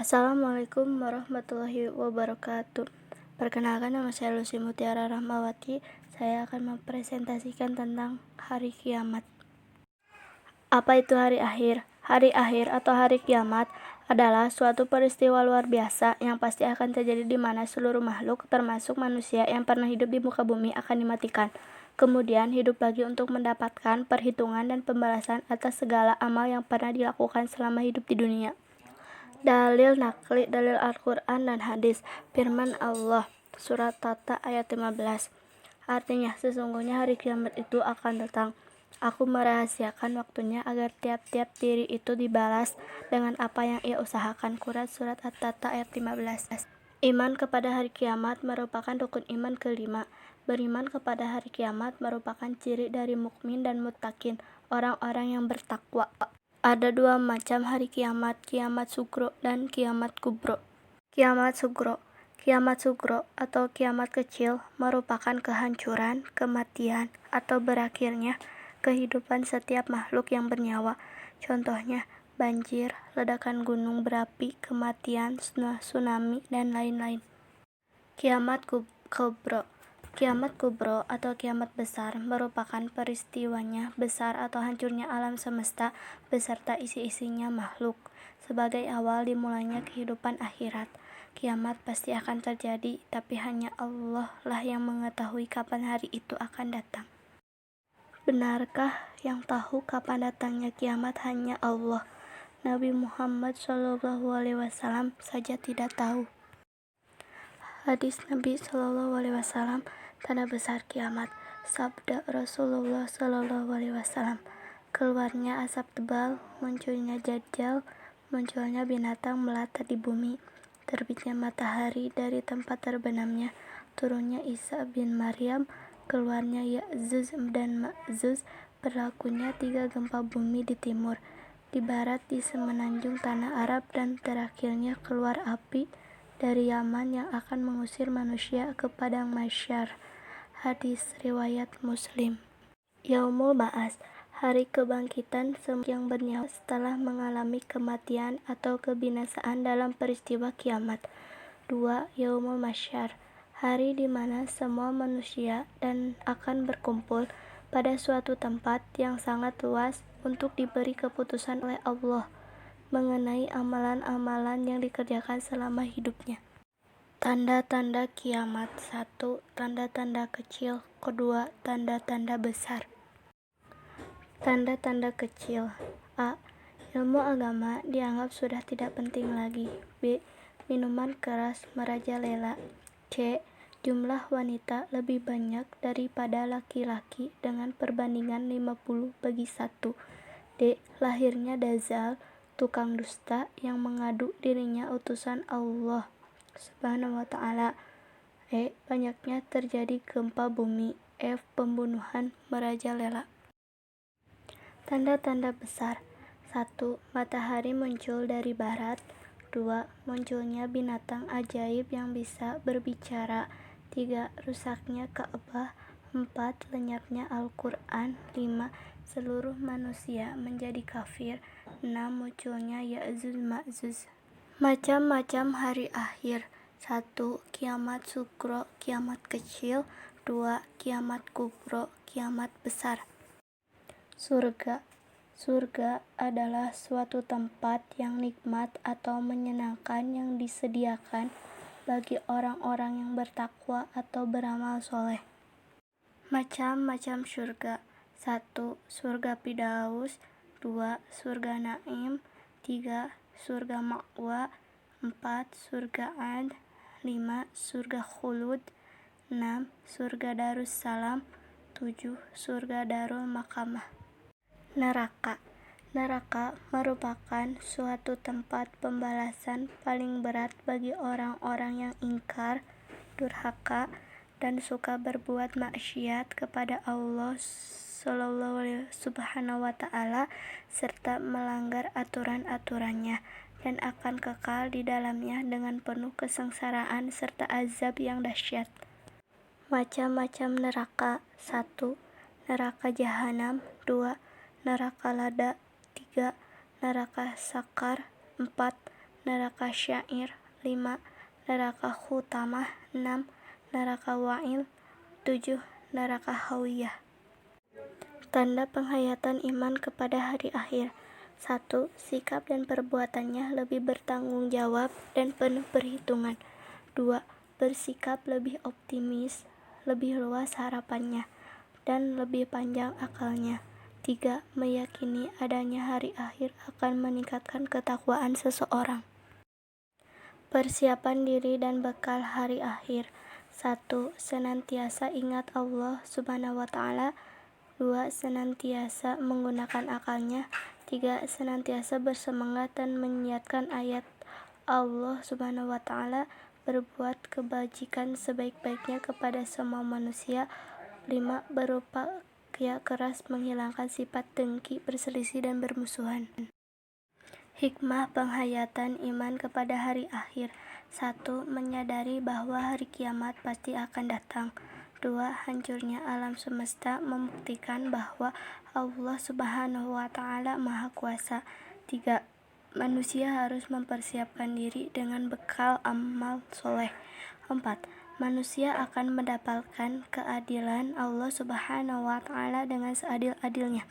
Assalamualaikum warahmatullahi wabarakatuh. Perkenalkan, nama saya Lucy Mutiara Rahmawati. Saya akan mempresentasikan tentang hari kiamat. Apa itu hari akhir? Hari akhir atau hari kiamat adalah suatu peristiwa luar biasa yang pasti akan terjadi di mana seluruh makhluk, termasuk manusia yang pernah hidup di muka bumi, akan dimatikan. Kemudian hidup lagi untuk mendapatkan perhitungan dan pembalasan atas segala amal yang pernah dilakukan selama hidup di dunia. Dalil nakli, dalil Al-Quran dan hadis. Firman Allah, surat Tata ayat 15. Artinya, sesungguhnya hari kiamat itu akan datang. Aku merahasiakan waktunya agar tiap-tiap diri itu dibalas dengan apa yang ia usahakan. Surat At-Tata ayat 15. Iman kepada hari kiamat merupakan rukun iman kelima. Beriman kepada hari kiamat merupakan ciri dari mukmin dan muttaqin, orang-orang yang bertakwa. Ada dua macam hari kiamat, kiamat sugro dan kiamat kubro. Kiamat sugro atau kiamat kecil merupakan kehancuran, kematian, atau berakhirnya kehidupan setiap makhluk yang bernyawa. Contohnya, banjir, ledakan gunung berapi, kematian, tsunami, dan lain-lain. Kiamat kubro atau kiamat besar merupakan peristiwanya besar atau hancurnya alam semesta beserta isi-isinya makhluk. Sebagai awal dimulainya kehidupan akhirat, kiamat pasti akan terjadi, tapi hanya Allah lah yang mengetahui kapan hari itu akan datang. Benarkah yang tahu kapan datangnya kiamat hanya Allah? Nabi Muhammad SAW saja tidak tahu. Hadis Nabi SAW, tanda besar kiamat. Sabda Rasulullah SAW, keluarnya asap tebal, munculnya Dajjal, munculnya binatang melata di bumi, terbitnya matahari dari tempat terbenamnya, turunnya Isa bin Maryam, keluarnya Ya'juj dan Ma'juj, berlakunya 3 gempa bumi di timur, di barat, di semenanjung tanah Arab, dan terakhirnya keluar api dari Yaman yang akan mengusir manusia ke padang mahsyar. Hadis riwayat Muslim. Yaumul Ba'ats, hari kebangkitan semua yang bernyawa setelah mengalami kematian atau kebinasaan dalam peristiwa kiamat. 2. Yaumul Mahsyar, hari di mana semua manusia dan akan berkumpul pada suatu tempat yang sangat luas untuk diberi keputusan oleh Allah mengenai amalan-amalan yang dikerjakan selama hidupnya. Tanda-tanda kiamat. 1. Tanda-tanda kecil. 2. Tanda-tanda besar. Tanda-tanda kecil. A. Ilmu agama dianggap sudah tidak penting lagi. B. Minuman keras merajalela. C. Jumlah wanita lebih banyak daripada laki-laki dengan perbandingan 50:1. D. Lahirnya Dajjal, tukang dusta yang mengadu dirinya utusan Allah Subhanahu wa ta'ala. E. Banyaknya terjadi gempa bumi. F. Pembunuhan merajalela. Tanda-tanda besar. 1. Matahari muncul dari barat. 2. Munculnya binatang ajaib yang bisa berbicara. 3. Rusaknya Ka'bah. 4. Lenyapnya Al-Quran. 5. Seluruh manusia menjadi kafir. 6. Munculnya Ya'juj Ma'juj. Macam-macam hari akhir. 1. Kiamat sugro, kiamat kecil. 2. Kiamat kubro, kiamat besar. Surga adalah suatu tempat yang nikmat atau menyenangkan yang disediakan bagi orang-orang yang bertakwa atau beramal soleh. Macam-macam surga. 1. Surga Firdaus. 2. Surga Naim. 3. Surga Ma'wa. 4. Surga Ad. 5. Surga Khulud. 6. Surga Darussalam. 7. Surga Darul Makamah. Neraka merupakan suatu tempat pembalasan paling berat bagi orang-orang yang ingkar, durhaka, dan suka berbuat maksiat kepada Allah Subhanahu wa ta'ala serta melanggar aturan-aturannya, dan akan kekal di dalamnya dengan penuh kesengsaraan serta azab yang dahsyat. Macam-macam neraka. 1. Neraka Jahanam. 2. Neraka Lada. 3. Neraka Sakar. 4. neraka syair. 5. Neraka hutamah. 6. Neraka wa'il. 7. Neraka hawiyah. Tanda penghayatan iman kepada hari akhir. 1. Sikap dan perbuatannya lebih bertanggung jawab dan penuh perhitungan. 2. Bersikap lebih optimis, lebih luas harapannya, dan lebih panjang akalnya. 3. Meyakini adanya hari akhir akan meningkatkan ketakwaan seseorang. Persiapan diri dan bekal hari akhir. 1. Senantiasa ingat Allah Subhanahu wa Ta'ala. 2. Senantiasa menggunakan akalnya. 3. Senantiasa bersemangat dan menyiarkan ayat Allah Subhanahu wa Ta'ala, berbuat kebajikan sebaik-baiknya kepada semua manusia. 5. Berupaya keras menghilangkan sifat dengki, berselisih, dan bermusuhan. Hikmah penghayatan iman kepada hari akhir. 1. Menyadari bahwa hari kiamat pasti akan datang. 2. Hancurnya alam semesta membuktikan bahwa Allah Subhanahu wa Ta'ala Maha Kuasa. 3. Manusia harus mempersiapkan diri dengan bekal amal soleh. 4. Manusia akan mendapatkan keadilan Allah Subhanahu wa Ta'ala dengan seadil-adilnya.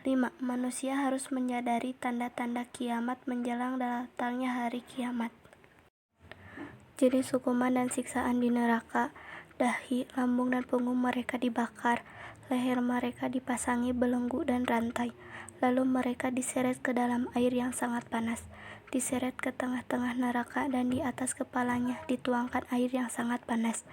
5. Manusia harus menyadari tanda-tanda kiamat menjelang datangnya hari kiamat. Jenis hukuman dan siksaan di neraka. Dahi, lambung, dan punggung mereka dibakar. Leher mereka dipasangi belenggu dan rantai. Lalu mereka diseret ke dalam air yang sangat panas. Diseret ke tengah-tengah neraka dan di atas kepalanya dituangkan air yang sangat panas.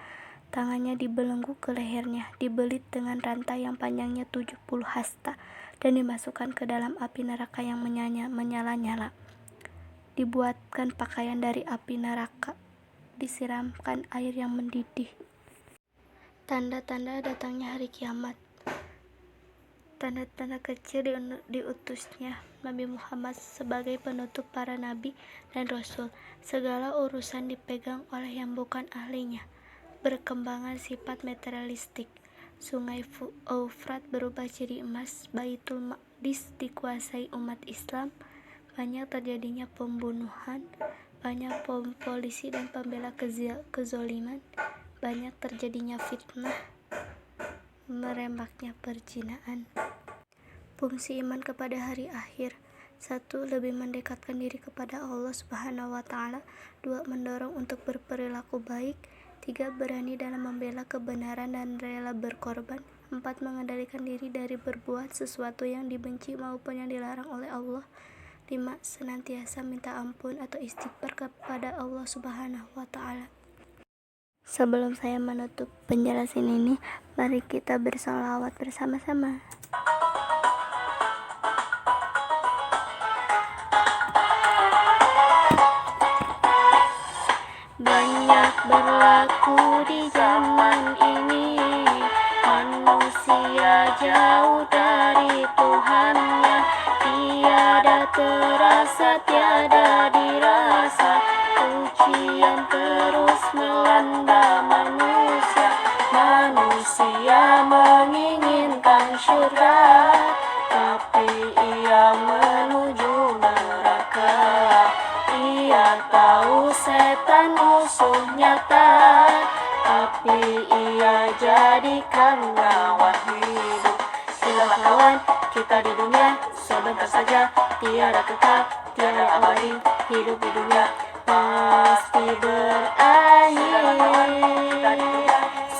Tangannya dibelenggu ke lehernya, dibelit dengan rantai yang panjangnya 70 hasta, dan dimasukkan ke dalam api neraka yang menyala-nyala. Dibuatkan pakaian dari api neraka, disiramkan air yang mendidih. Tanda-tanda datangnya hari kiamat. Tanda-tanda kecil diutusnya Nabi Muhammad sebagai penutup para nabi dan rasul. Segala urusan dipegang oleh yang bukan ahlinya. Berkembangan sifat materialistik. Sungai Eufrat berubah jadi emas. Baitul Maqdis dikuasai umat Islam. Banyak terjadinya pembunuhan. Banyak polisi dan pembela kezoliman. Banyak terjadinya fitnah, merembaknya perzinaan. Fungsi iman kepada hari akhir. 1. Lebih mendekatkan diri kepada Allah Subhanahu wa Ta'ala. 2. Mendorong untuk berperilaku baik. 3. Berani dalam membela kebenaran dan rela berkorban. 4. Mengendalikan diri dari berbuat sesuatu yang dibenci maupun yang dilarang oleh Allah. 5. Senantiasa minta ampun atau istighfar kepada Allah Subhanahu wa Ta'ala. Sebelum saya menutup penjelasan ini, mari kita bersalawat bersama-sama. Banyak berlaku di zaman ini, manusia jauh dari Tuhannya, tiada terasa, tiada dirasa, ujian terus melanda manusia. Manusia menginginkan surga, tapi ia menuju neraka. Ia tahu setan musuh nyata, tapi ia jadikan lawan hidup. Itulah kawan kita di dunia, sebentar saja, tiada kekal, tiada abadi. Hidup di dunia pasti berakhir.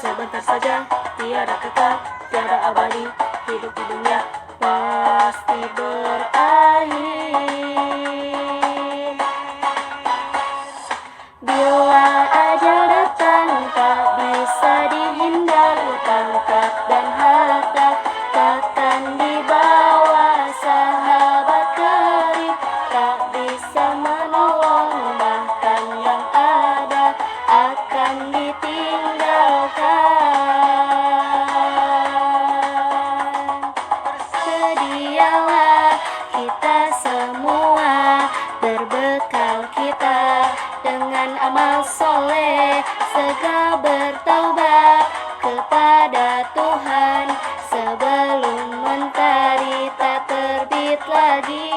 Sebentar saja, tiada kekal, tiada abadi. Hidup di dunia pasti berakhir. Bila ajal datang tak bisa dihindar, tangkap dan harta takkan dibawa, sahabat karib tak bisa menolong, bahkan yang ada akan ditinggalkan. Sedialah kita semua, berbekal kita dengan amal soleh, segera bertaubat kepada Tuhan sebelum mentari tak terbit lagi.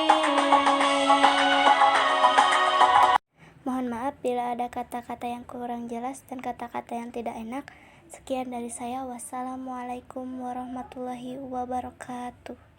Mohon maaf bila ada kata-kata yang kurang jelas dan kata-kata yang tidak enak. Sekian dari saya. Wassalamualaikum warahmatullahi wabarakatuh.